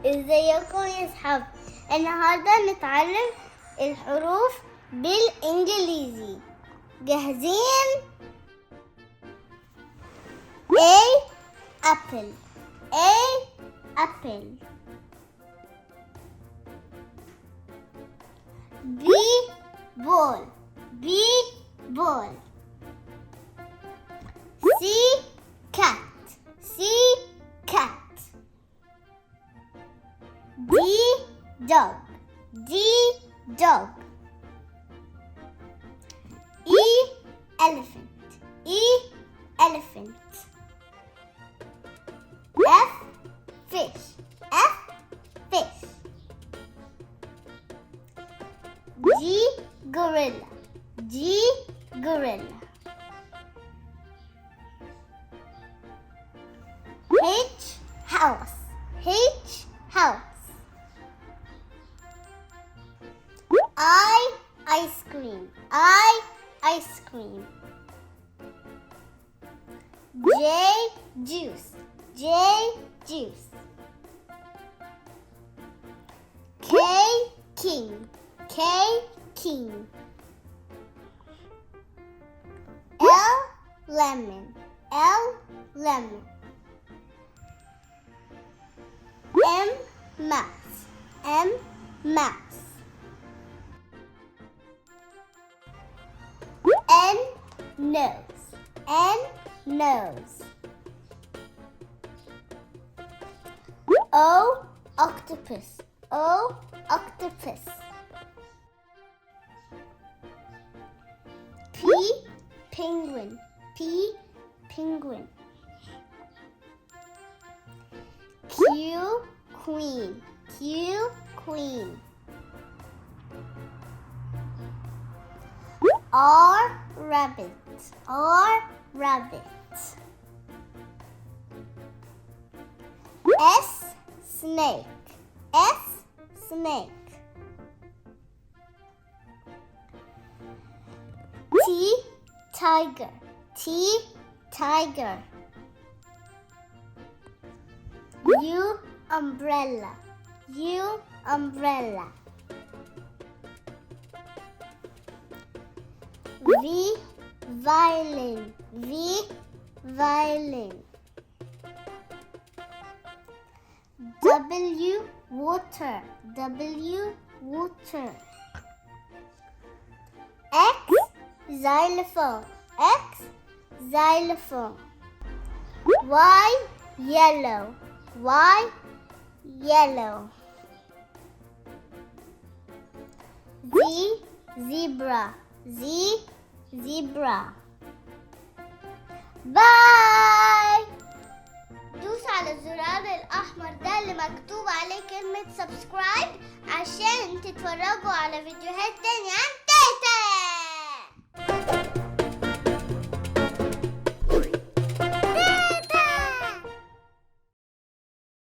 ازيكم يا صحاب؟ النهارده نتعلم الحروف بالانجليزي. جاهزين؟ A apple A apple B ball B ball C cat C cat D dog D dog E elephant E elephant F fish F fish G gorilla G gorilla H house H house I ice cream I ice cream J juice J juice K king K king L lemon L lemon M mouse M mouse N nose N nose O octopus O octopus P penguin P penguin Q queen Q queen R rabbit R rabbit S snake S snake T tiger T tiger U umbrella U umbrella V violin V violin W water W water X xylophone X xylophone Y yellow Y yellow Z zebra Z zebra باي. دوس على الزرار الأحمر ده اللي مكتوب عليه كلمة سبسكرايب عشان تتفرجوا على فيديوهات تانية